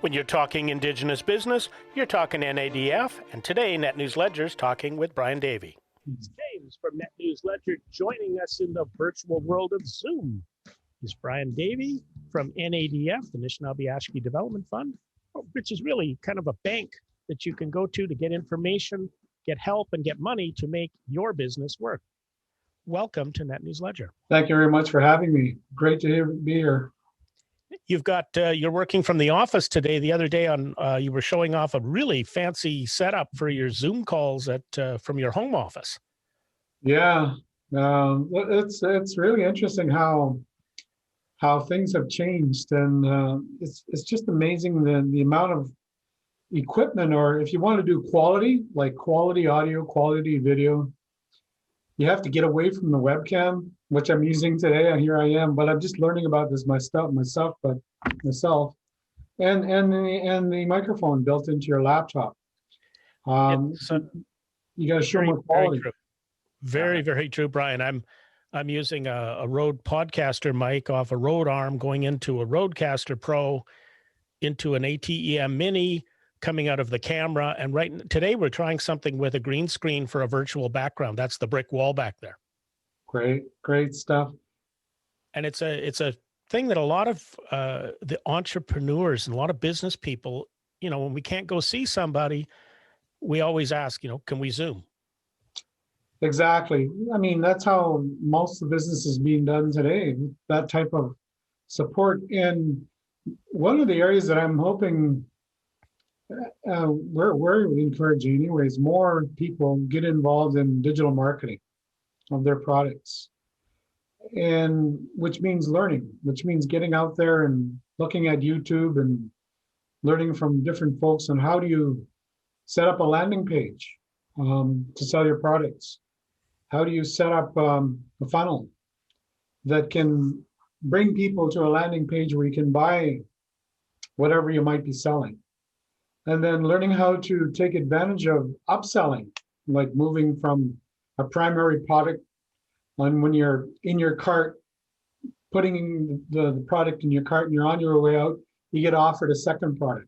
When you're talking Indigenous business, you're talking NADF, and today Net News Ledger's talking with Brian Davey. It's James from Net News Ledger joining us in the virtual world of Zoom. Is Brian Davey from NADF, the Nishnawbe Aski Development Fund, which is really kind of a bank that you can go to get information, get help, and get money to make your business work. Welcome to Net News Ledger. Thank you very much for having me. Great to be here. You've got, you're working from the office today. The other day you were showing off a really fancy setup for your Zoom calls from your home office. Yeah, it's really interesting how things have changed, and it's just amazing the amount of equipment, or if you want to do quality, like quality audio, quality video, you have to get away from the webcam, which I'm using today, and here I am. But I'm just learning about this myself, and the microphone built into your laptop. You got to show more quality. Very true, Brian. I'm using a Rode Podcaster mic off a Rode arm, going into a Rodecaster Pro, into an ATEM Mini, coming out of the camera. And today we're trying something with a green screen for a virtual background. That's the brick wall back there. Great stuff. And it's a thing that a lot of the entrepreneurs and a lot of business people, when we can't go see somebody, we always ask, can we Zoom? Exactly. I mean, that's how most of the business is being done today, that type of support. And one of the areas that I'm hoping we're encouraging anyways, more people get involved in digital marketing of their products, and which means learning, which means getting out there and looking at YouTube and learning from different folks on how do you set up a landing page to sell your products. How do you set up a funnel that can bring people to a landing page where you can buy whatever you might be selling? And then learning how to take advantage of upselling, like moving from a primary product, and when you're in your cart, putting the product in your cart and you're on your way out, you get offered a second product.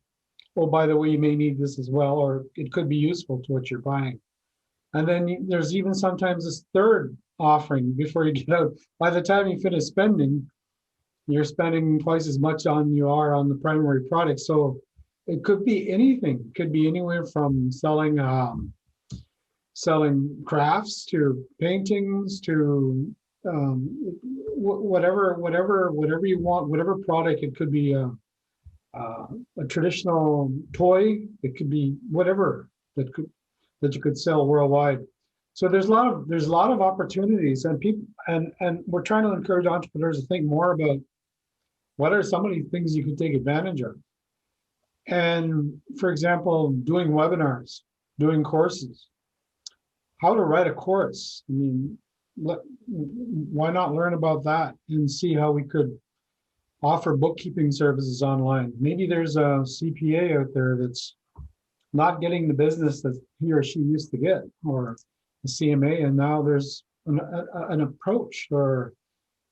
Oh, by the way, you may need this as well, or it could be useful to what you're buying. And then there's even sometimes this third offering before you get out. By the time you finish spending, you're spending twice as much you are on the primary product. So it could be anything. It could be anywhere from selling crafts to paintings to whatever you want, whatever product. It could be a traditional toy. It could be whatever that you could sell worldwide. So there's a lot of opportunities, and people and we're trying to encourage entrepreneurs to think more about what are some of the things you could take advantage of. And for example, doing webinars, doing courses, how to write a course. I mean, why not learn about that and see how we could offer bookkeeping services online? Maybe there's a CPA out there that's not getting the business that he or she used to get, or a CMA, and now there's an approach or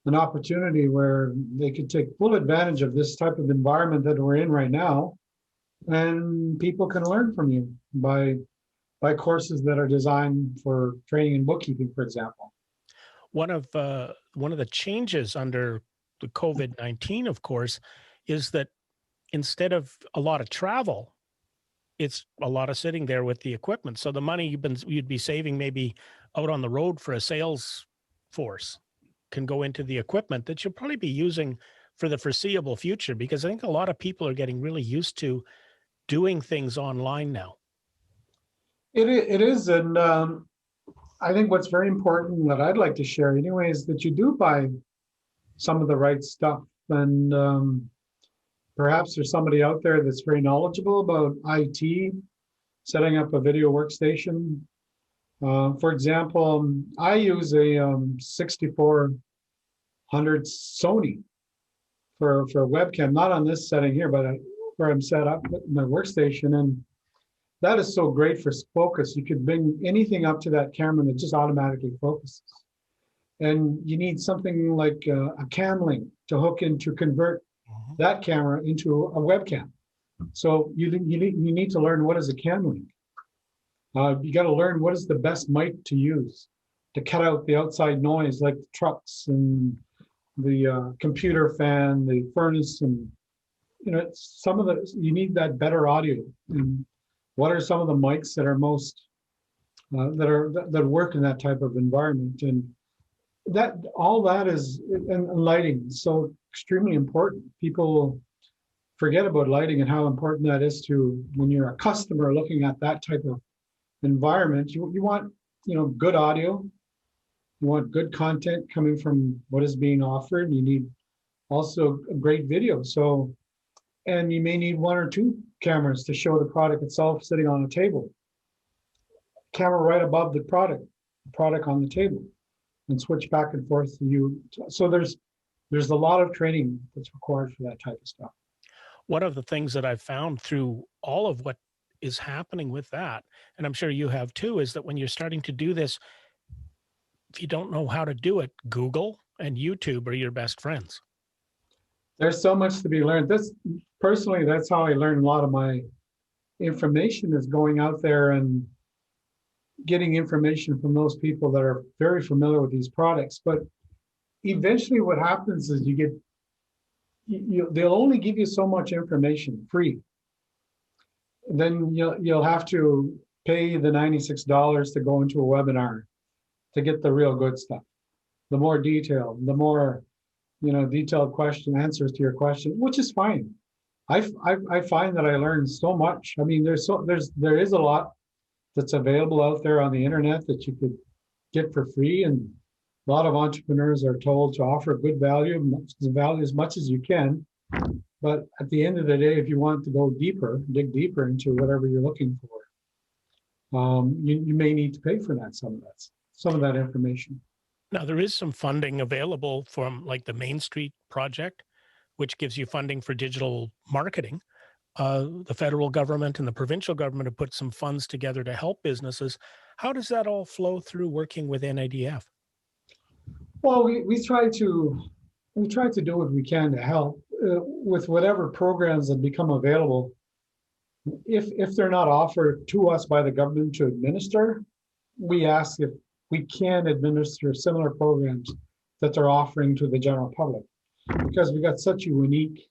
an opportunity where they could take full advantage of this type of environment that we're in right now, and people can learn from you by courses that are designed for training in bookkeeping, for example. One of the changes under the COVID-19, of course, is that instead of a lot of travel, it's a lot of sitting there with the equipment. So the money you'd be saving maybe out on the road for a sales force can go into the equipment that you'll probably be using for the foreseeable future, because I think a lot of people are getting really used to doing things online now. It is, and I think what's very important that I'd like to share anyway is that you do buy some of the right stuff, and perhaps there's somebody out there that's very knowledgeable about IT, setting up a video workstation. For example, I use a 6400 Sony for a webcam, not on this setting here, but where I'm set up with my workstation. And that is so great for focus. You could bring anything up to that camera and it just automatically focuses. And you need something like a cam link to hook in to convert that camera into a webcam. So you need to learn what is a cam link. You got to learn what is the best mic to use to cut out the outside noise, like the trucks and the computer fan, the furnace, and some of the you need that better audio. And what are some of the mics that are most that work in that type of environment? And that all that is, and lighting is so extremely important. People forget about lighting and how important that is to when you're a customer looking at that type of environment. You want good audio, you want good content coming from what is being offered. You need also a great video. So, and you may need one or two cameras to show the product itself sitting on a table. Camera right above the product on the table, and switch back and forth to you. So there's a lot of training that's required for that type of stuff. One of the things that I've found through all of what is happening with that, and I'm sure you have too, is that when you're starting to do this, if you don't know how to do it, Google and YouTube are your best friends. There's so much to be learned. Personally, that's how I learned a lot of my information, is going out there and getting information from those people that are very familiar with these products. But eventually what happens is they'll only give you so much information free. Then you'll have to pay the $96 to go into a webinar to get the real good stuff. The more detailed, the more detailed answers to your question, which is fine. I find that I learned so much. I mean, there is a lot that's available out there on the internet that you could get for free, and a lot of entrepreneurs are told to offer good value as much as you can. But at the end of the day, if you want to go deeper, dig deeper into whatever you're looking for, you may need to pay for some of that information. Now, there is some funding available from like the Main Street Project, which gives you funding for digital marketing. The federal government and the provincial government have put some funds together to help businesses. How does that all flow through working with NADF? Well, we try to do what we can to help with whatever programs that become available. If they're not offered to us by the government to administer, we ask if we can administer similar programs that they're offering to the general public, because we got such a unique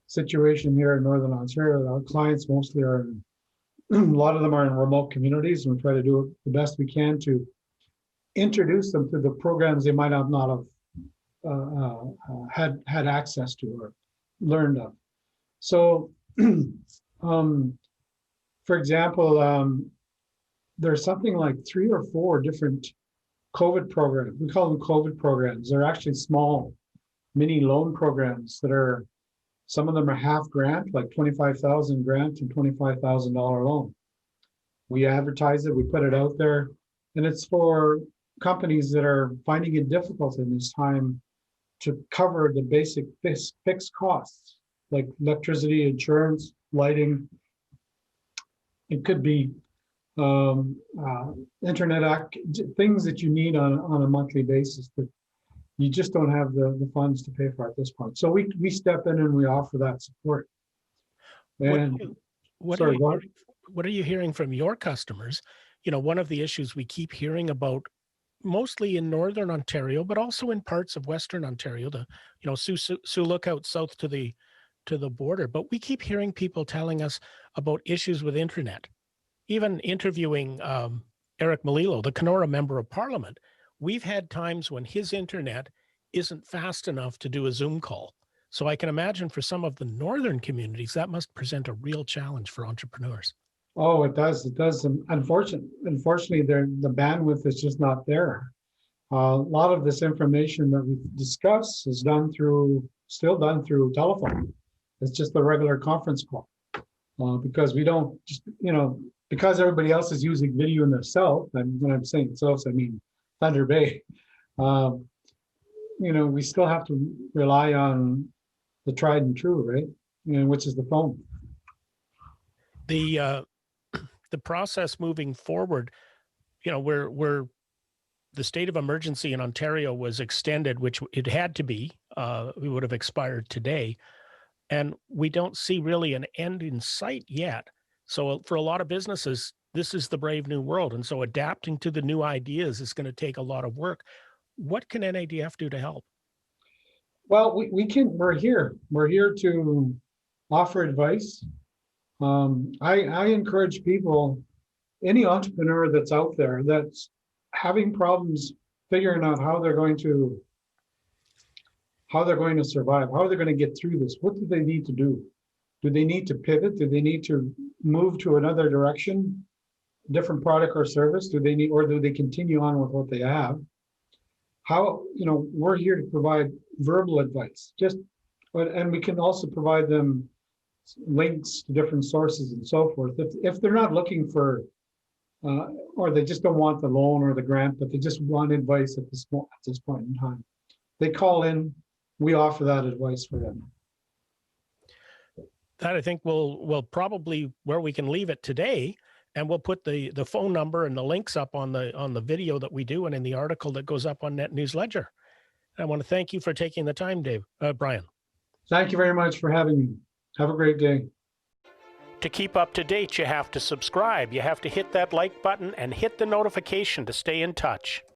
situation here in Northern Ontario. Our clients mostly are, a lot of them are in remote communities, and we try to do the best we can to introduce them to the programs they might not have had access to or learned of. So, for example, there's something like 3 or 4 different COVID programs. We call them COVID programs. They're actually small mini loan programs that are, some of them are half grant, like $25,000 grant and $25,000 loan. We advertise it, we put it out there, and it's for companies that are finding it difficult in this time to cover the basic fixed costs, like electricity, insurance, lighting. It could be internet things that you need on a monthly basis that you just don't have the funds to pay for at this point. So we step in and we offer that support. And what are you hearing from your customers? One of the issues we keep hearing about, mostly in Northern Ontario, but also in parts of Western Ontario, Sioux Lookout south to the border. But we keep hearing people telling us about issues with internet. Even interviewing Eric Malilo, the Kenora Member of Parliament, we've had times when his internet isn't fast enough to do a Zoom call. So I can imagine for some of the northern communities, that must present a real challenge for entrepreneurs. Oh, it does. It does. Unfortunately, the bandwidth is just not there. A lot of this information that we discuss is still done through telephone. It's just the regular conference call. Because we don't just, because everybody else is using video in their cell, and when I'm saying cells, I mean Thunder Bay, we still have to rely on the tried and true, right? Which is the phone. The process moving forward, where the state of emergency in Ontario was extended, which it had to be, we would have expired today. And we don't see really an end in sight yet. So for a lot of businesses, this is the brave new world. And so adapting to the new ideas is going to take a lot of work. What can NADF do to help? Well, we're here. We're here to offer advice. I encourage people, any entrepreneur that's out there that's having problems figuring out how they're going to survive, how are they going to get through this? What do they need to do? Do they need to pivot? Do they need to move to another direction, different product or service? Do they continue on with what they have? We're here to provide verbal advice, and we can also provide them links to different sources and so forth. If they're not looking for, or they just don't want the loan or the grant, but they just want advice at this point in time, they call in. We offer that advice for them. That I think we'll probably where we can leave it today, and we'll put the phone number and the links up on the video that we do and in the article that goes up on Net News Ledger. I want to thank you for taking the time, Brian. Thank you very much for having me. Have a great day. To keep up to date, you have to subscribe. You have to hit that like button and hit the notification to stay in touch.